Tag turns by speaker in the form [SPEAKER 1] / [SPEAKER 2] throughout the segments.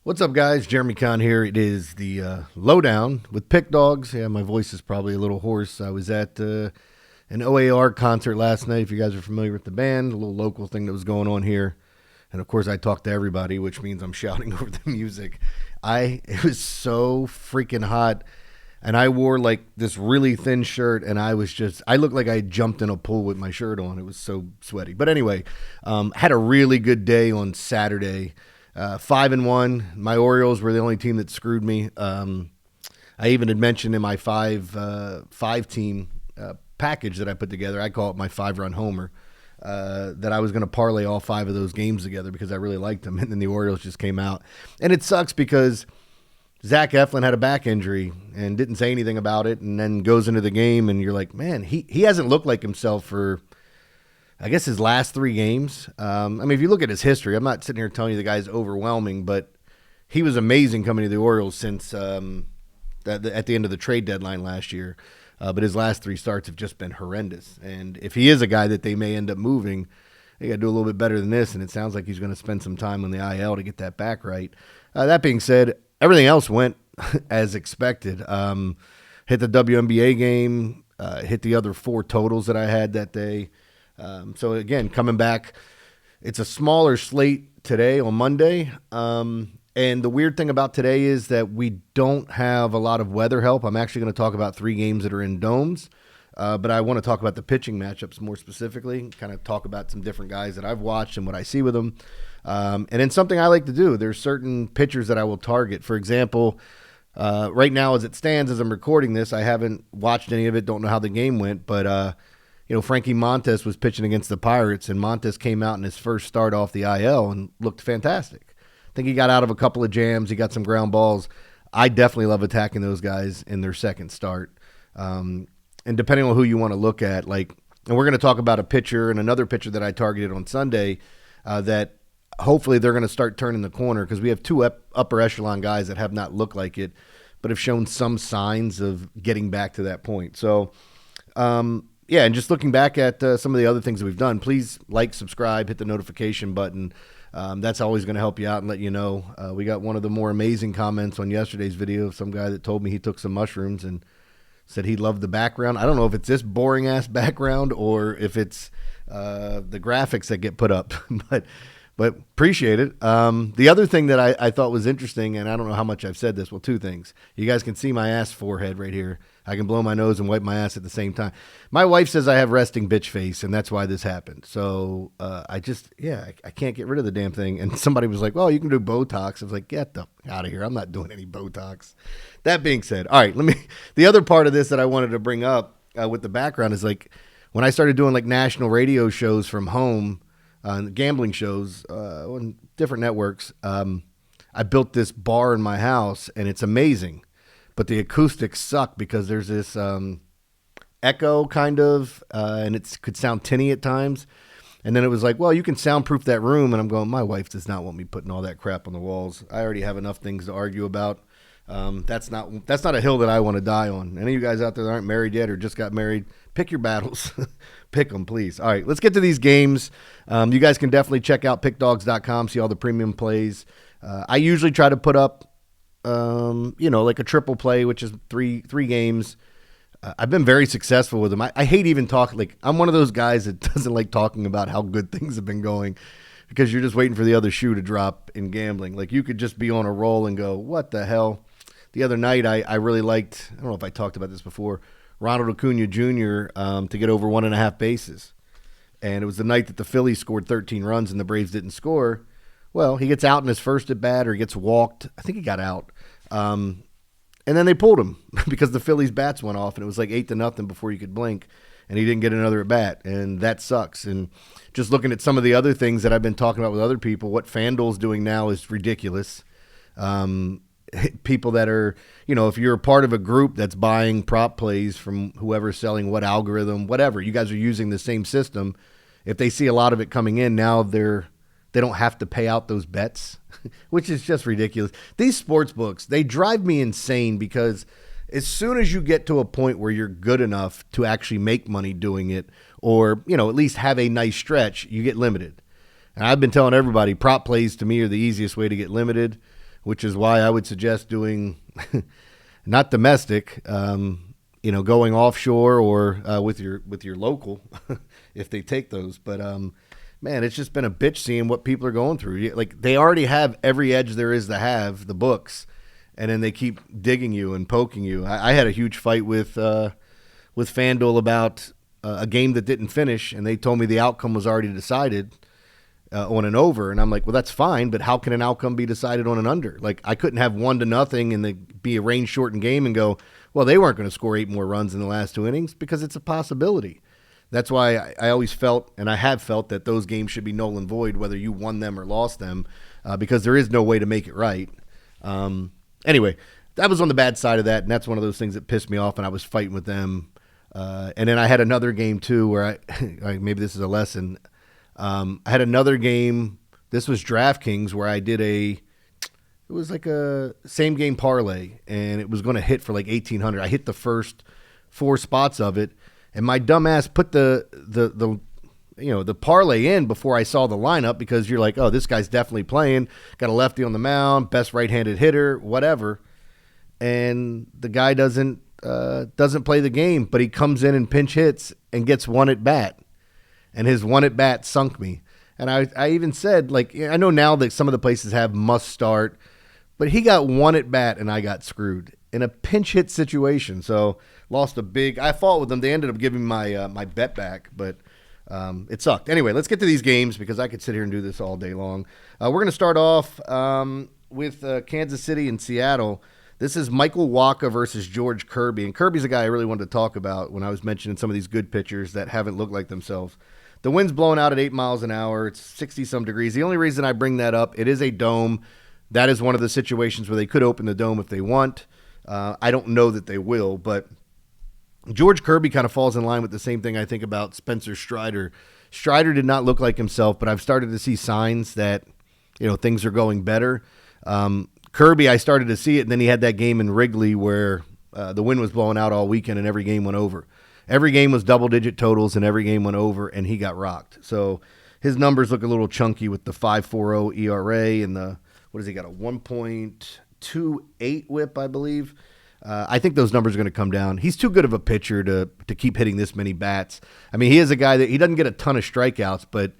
[SPEAKER 1] What's up, guys? Jeremy Conn here. It is the Lowdown with Pickdawgz. Yeah, my voice is probably a little hoarse. I was at an OAR concert last night, if you guys are familiar with the band, a little local thing that was going on here. And, of course, I talked to everybody, which means I'm shouting over the music. It was so freaking hot, and I wore, like, this really thin shirt, and I looked like I jumped in a pool with my shirt on. It was so sweaty. But anyway, had a really good day on Saturday. 5-1. My Orioles were the only team that screwed me. I even had mentioned in my five team package that I put together, I call it my 5-run homer, that I was going to parlay all 5 of those games together because I really liked them. And then the Orioles just came out. And it sucks because Zach Eflin had a back injury and didn't say anything about it, and then goes into the game and you're like, man, he hasn't looked like himself for, I guess, his last 3 games. I mean, if you look at his history, I'm not sitting here telling you the guy's overwhelming, but he was amazing coming to the Orioles since at the end of the trade deadline last year. But his last 3 starts have just been horrendous. And if he is a guy that they may end up moving, they got to do a little bit better than this, and it sounds like he's going to spend some time on the IL to get that back right. That being said, everything else went as expected. Hit the WNBA game, hit the other 4 totals that I had that day. So, again, coming back, it's a smaller slate today on Monday. And the weird thing about today is that we don't have a lot of weather help. I'm actually going to talk about 3 games that are in domes. But I want to talk about the pitching matchups more specifically, kind of talk about some different guys that I've watched and what I see with them. And then something I like to do, there's certain pitchers that I will target. For example, right now as it stands, as I'm recording this, I haven't watched any of it, don't know how the game went, but Frankie Montes was pitching against the Pirates, and Montes came out in his first start off the IL and looked fantastic. I think he got out of a couple of jams. He got some ground balls. I definitely love attacking those guys in their second start. And depending on who you want to look at, and we're going to talk about a pitcher and another pitcher that I targeted on Sunday that hopefully they're going to start turning the corner, because we have 2 upper echelon guys that have not looked like it, but have shown some signs of getting back to that point. So, yeah, and just looking back at some of the other things that we've done, please like, subscribe, hit the notification button. That's always going to help you out and let you know. We got one of the more amazing comments on yesterday's video, some guy that told me he took some mushrooms and said he loved the background. I don't know if it's this boring-ass background or if it's the graphics that get put up, but appreciate it. The other thing that I thought was interesting, and I don't know how much I've said this, well, 2 things. You guys can see my ass forehead right here. I can blow my nose and wipe my ass at the same time. My wife says I have resting bitch face, and that's why this happened. So I can't get rid of the damn thing. And somebody was like, well, you can do Botox. I was like, get the out of here. I'm not doing any Botox. That being said, all right, the other part of this that I wanted to bring up with the background is, when I started doing national radio shows from home, gambling shows on different networks, I built this bar in my house, and it's amazing. But the acoustics suck because there's this echo kind of, and it could sound tinny at times. And then it was like, well, you can soundproof that room. And I'm going, my wife does not want me putting all that crap on the walls. I already have enough things to argue about. That's not a hill that I want to die on. Any of you guys out there that aren't married yet or just got married, pick your battles. Pick them, please. All right, let's get to these games. You guys can definitely check out pickdawgz.com, see all the premium plays. I usually try to put up like a triple play, which is three games. I've been very successful with them. I hate even talking. I'm one of those guys that doesn't like talking about how good things have been going, because you're just waiting for the other shoe to drop in gambling. You could just be on a roll and go, what the hell? The other night, I really liked, I don't know if I talked about this before, Ronald Acuna Jr. To get over 1.5 bases. And it was the night that the Phillies scored 13 runs and the Braves didn't score. Well, he gets out in his first at bat, or he gets walked. I think he got out. And then they pulled him because the Phillies bats went off, and it was 8-0 before you could blink, and he didn't get another at bat, and that sucks. And just looking at some of the other things that I've been talking about with other people, what FanDuel's doing now is ridiculous. People that are, if you're a part of a group that's buying prop plays from whoever's selling what algorithm, whatever, you guys are using the same system. If they see a lot of it coming in, now they don't have to pay out those bets, which is just ridiculous. These sports books, they drive me insane, because as soon as you get to a point where you're good enough to actually make money doing it, or, at least have a nice stretch, you get limited. And I've been telling everybody, prop plays to me are the easiest way to get limited. which is why I would suggest doing not domestic, going offshore or with your local if they take those. But man, it's just been a bitch seeing what people are going through. Like, they already have every edge there is to have, the books, and then they keep digging you and poking you. I had a huge fight with FanDuel about a game that didn't finish, and they told me the outcome was already decided on an over, and I'm like, well, that's fine, but how can an outcome be decided on an under? Like, I couldn't have 1-0 and be a rain shortened game and go, well, they weren't going to score 8 more runs in the last 2 innings, because it's a possibility. That's why I always felt, and I have felt, that those games should be null and void, whether you won them or lost them, because there is no way to make it right. Anyway, that was on the bad side of that, and that's one of those things that pissed me off, and I was fighting with them. And then I had another game, too, where maybe this is a lesson. I had another game. This was DraftKings, where I did it was like a same game parlay, and it was going to hit for like 1,800. I hit the first 4 spots of it, and my dumbass put the parlay in before I saw the lineup, because you're like, oh, this guy's definitely playing. Got a lefty on the mound, best right-handed hitter, whatever. And the guy doesn't play the game, but he comes in and pinch hits and gets 1 at bat. And his 1 at bat sunk me. And I even said, like, I know now that some of the places have must start, but he got 1 at bat and I got screwed in a pinch hit situation. So lost I fought with them. They ended up giving my bet back, but it sucked. Anyway, let's get to these games, because I could sit here and do this all day long. We're going to start off with Kansas City and Seattle. This is Michael Wacha versus George Kirby. And Kirby's a guy I really wanted to talk about when I was mentioning some of these good pitchers that haven't looked like themselves. The wind's blowing out at 8 miles an hour. It's 60-some degrees. The only reason I bring that up, it is a dome. That is one of the situations where they could open the dome if they want. I don't know that they will, but George Kirby kind of falls in line with the same thing I think about Spencer Strider. Strider did not look like himself, but I've started to see signs that, things are going better. Kirby, I started to see it, and then he had that game in Wrigley where the wind was blowing out all weekend and every game went over. Every game was double-digit totals, and every game went over, and he got rocked. So his numbers look a little chunky with the 5.40 ERA and the, what has he got, a 1.28 whip, I believe. I think those numbers are going to come down. He's too good of a pitcher to keep hitting this many bats. I mean, he is a guy that he doesn't get a ton of strikeouts, but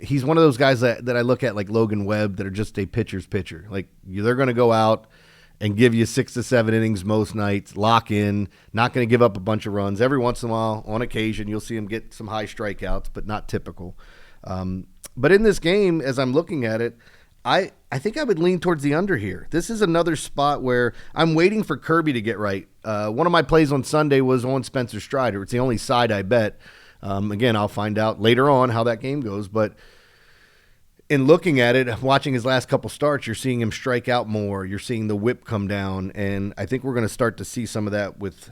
[SPEAKER 1] he's one of those guys that I look at like Logan Webb that are just a pitcher's pitcher. Like, they're going to go out and give you 6 to 7 innings most nights, lock in, not going to give up a bunch of runs. Every once in a while, on occasion, you'll see him get some high strikeouts, but not typical. But in this game, as I'm looking at it, I think I would lean towards the under here. This is another spot where I'm waiting for Kirby to get right. One of my plays on Sunday was on Spencer Strider. It's the only side I bet. Again, I'll find out later on how that game goes, but in looking at it, watching his last couple starts, you're seeing him strike out more. You're seeing the whip come down, and I think we're going to start to see some of that with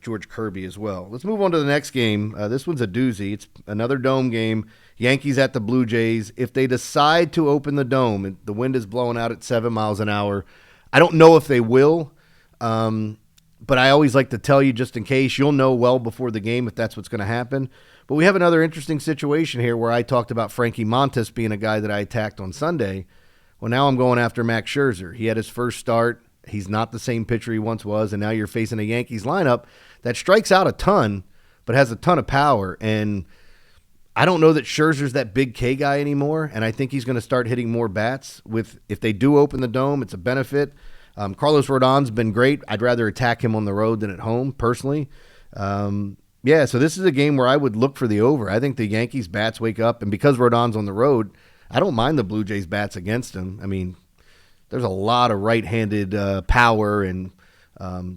[SPEAKER 1] George Kirby as well. Let's move on to the next game. This one's a doozy. It's another dome game. Yankees at the Blue Jays. If they decide to open the dome, and the wind is blowing out at 7 miles an hour, I don't know if they will, but I always like to tell you just in case. You'll know well before the game if that's what's going to happen. But we have another interesting situation here where I talked about Frankie Montas being a guy that I attacked on Sunday. Well, now I'm going after Max Scherzer. He had his first start. He's not the same pitcher he once was, and now you're facing a Yankees lineup that strikes out a ton but has a ton of power. And I don't know that Scherzer's that big K guy anymore, and I think he's going to start hitting more bats. If they do open the dome, it's a benefit. Carlos Rodon's been great. I'd rather attack him on the road than at home, personally. Yeah, so this is a game where I would look for the over. I think the Yankees bats wake up, and because Rodon's on the road, I don't mind the Blue Jays bats against him. I mean, there's a lot of right-handed power and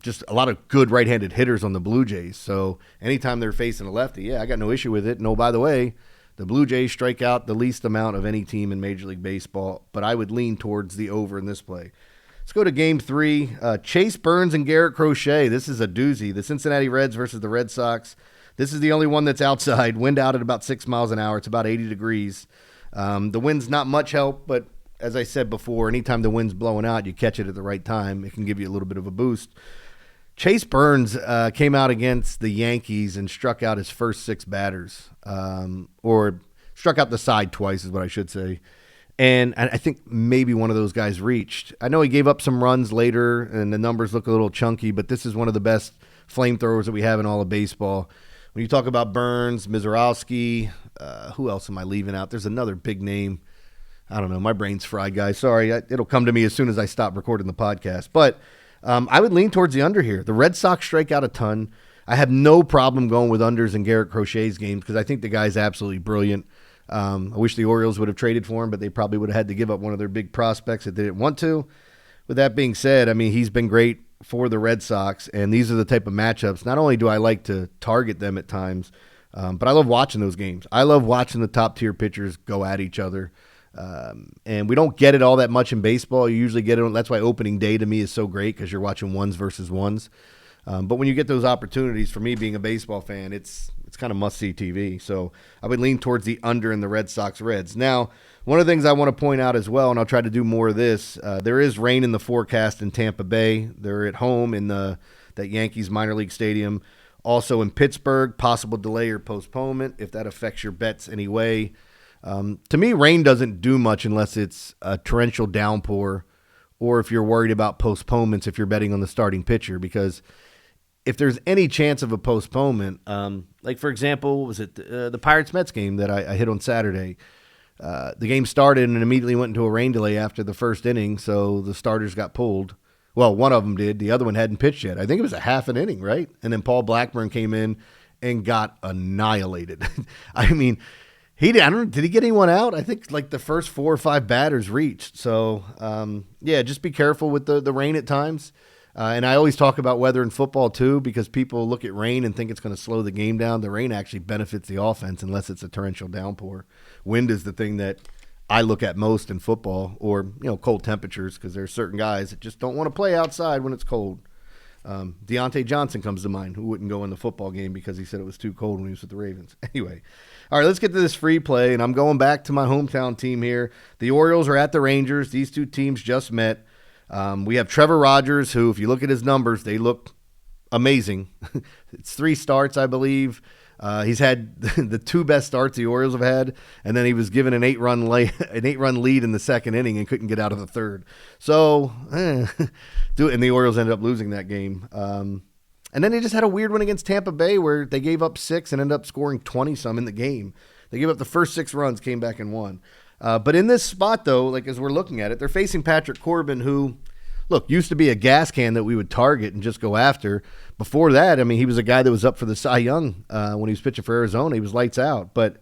[SPEAKER 1] just a lot of good right-handed hitters on the Blue Jays. So anytime they're facing a lefty, yeah, I got no issue with it. No, by the way, the Blue Jays strike out the least amount of any team in Major League Baseball, but I would lean towards the over in this play. Let's go to Game 3. Chase Burns and Garrett Crochet. This is a doozy. The Cincinnati Reds versus the Red Sox. This is the only one that's outside. Wind out at about 6 miles an hour. It's about 80 degrees. The wind's not much help, but as I said before, anytime the wind's blowing out, you catch it at the right time. It can give you a little bit of a boost. Chase Burns came out against the Yankees and struck out his first 6 batters, or struck out the side twice is what I should say. And I think maybe one of those guys reached. I know he gave up some runs later, and the numbers look a little chunky, but this is one of the best flamethrowers that we have in all of baseball. When you talk about Burns, Mizorowski, who else am I leaving out? There's another big name. I don't know. My brain's fried, guys. Sorry. It'll come to me as soon as I stop recording the podcast. But I would lean towards the under here. The Red Sox strike out a ton. I have no problem going with unders in Garrett Crochet's games because I think the guy's absolutely brilliant. I wish the Orioles would have traded for him, but they probably would have had to give up one of their big prospects if they didn't want to. With that being said, I mean, he's been great for the Red Sox, and these are the type of matchups. Not only do I like to target them at times, but I love watching those games. I love watching the top-tier pitchers go at each other. And we don't get it all that much in baseball. You usually get it. That's why opening day to me is so great because you're watching ones versus ones. But when you get those opportunities, for me being a baseball fan, it's kind of must-see TV. So I would lean towards the under in the Red Sox Reds. Now, one of the things I want to point out as well, and I'll try to do more of this, there is rain in the forecast in Tampa Bay. They're at home in that Yankees minor league stadium. Also in Pittsburgh, possible delay or postponement if that affects your bets anyway. To me, rain doesn't do much unless it's a torrential downpour or if you're worried about postponements if you're betting on the starting pitcher, because if there's any chance of a postponement, like, for example, was it the Pirates-Mets game that I hit on Saturday? The game started and immediately went into a rain delay after the first inning, so the starters got pulled. Well, one of them did. The other one hadn't pitched yet. I think it was a half an inning, right? And then Paul Blackburn came in and got annihilated. I mean, did he get anyone out? I think like the first 4 or 5 batters reached. So, yeah, just be careful with the rain at times. And I always talk about weather in football too, because people look at rain and think it's going to slow the game down. The rain actually benefits the offense unless it's a torrential downpour. Wind is the thing that I look at most in football, or cold temperatures, because there's certain guys that just don't want to play outside when it's cold. Deontay Johnson comes to mind, who wouldn't go in the football game because he said it was too cold when he was with the Ravens. Anyway, all right, let's get to this free play, and I'm going back to my hometown team here. The Orioles are at the Rangers. These two teams just met. We have Trevor Rogers, who, if you look at his numbers, they look amazing. It's 3 starts, I believe. He's had the 2 best starts the Orioles have had, and then he was given an 8-run lead in the second inning and couldn't get out of the third. So, and the Orioles ended up losing that game. And then they just had a weird one against Tampa Bay where they gave up 6 and ended up scoring 20-some in the game. They gave up the first 6 runs, came back and won. But in this spot, though, like as we're looking at it, they're facing Patrick Corbin, who, look, used to be a gas can that we would target and just go after. Before that, I mean, he was a guy that was up for the Cy Young when he was pitching for Arizona. He was lights out. But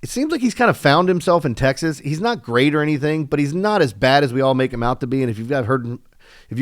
[SPEAKER 1] it seems like he's kind of found himself in Texas. He's not great or anything, but he's not as bad as we all make him out to be. And if you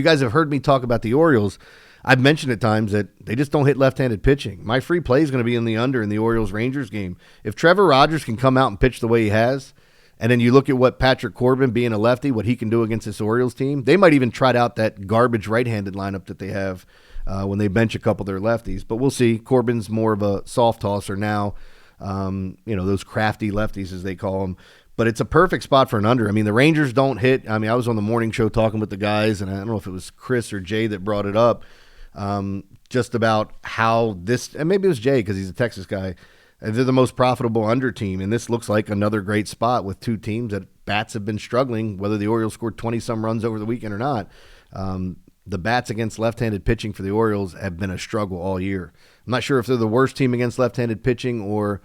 [SPEAKER 1] guys have heard me talk about the Orioles, I've mentioned at times that they just don't hit left-handed pitching. My free play is going to be in the under in the Orioles-Rangers game. If Trevor Rogers can come out and pitch the way he has, and then you look at what Patrick Corbin, being a lefty, what he can do against this Orioles team, they might even trot out that garbage right-handed lineup that they have when they bench a couple of their lefties. But we'll see. Corbin's more of a soft tosser now, those crafty lefties as they call them. But it's a perfect spot for an under. I mean, the Rangers don't hit. I mean, I was on the morning show talking with the guys, and I don't know if it was Chris or Jay that brought it up, just about how this, and maybe it was Jay because he's a Texas guy, they're the most profitable under team, and this looks like another great spot with 2 teams that bats have been struggling, whether the Orioles scored 20-some runs over the weekend or not. The bats against left-handed pitching for the Orioles have been a struggle all year. I'm not sure if they're the worst team against left-handed pitching or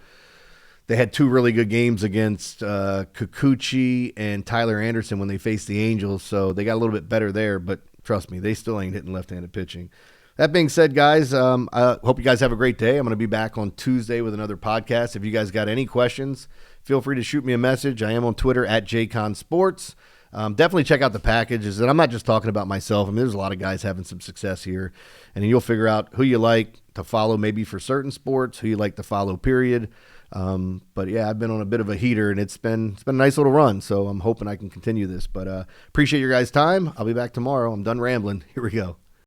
[SPEAKER 1] they had 2 really good games against Kikuchi and Tyler Anderson when they faced the Angels, so they got a little bit better there, but trust me, they still ain't hitting left-handed pitching. That being said, guys, I hope you guys have a great day. I'm going to be back on Tuesday with another podcast. If you guys got any questions, feel free to shoot me a message. I am on Twitter at JConnSports. Definitely check out the packages. And I'm not just talking about myself. I mean, there's a lot of guys having some success here. And you'll figure out who you like to follow maybe for certain sports, who you like to follow, period. But, yeah, I've been on a bit of a heater, and it's been a nice little run. So I'm hoping I can continue this. But appreciate your guys' time. I'll be back tomorrow. I'm done rambling. Here we go.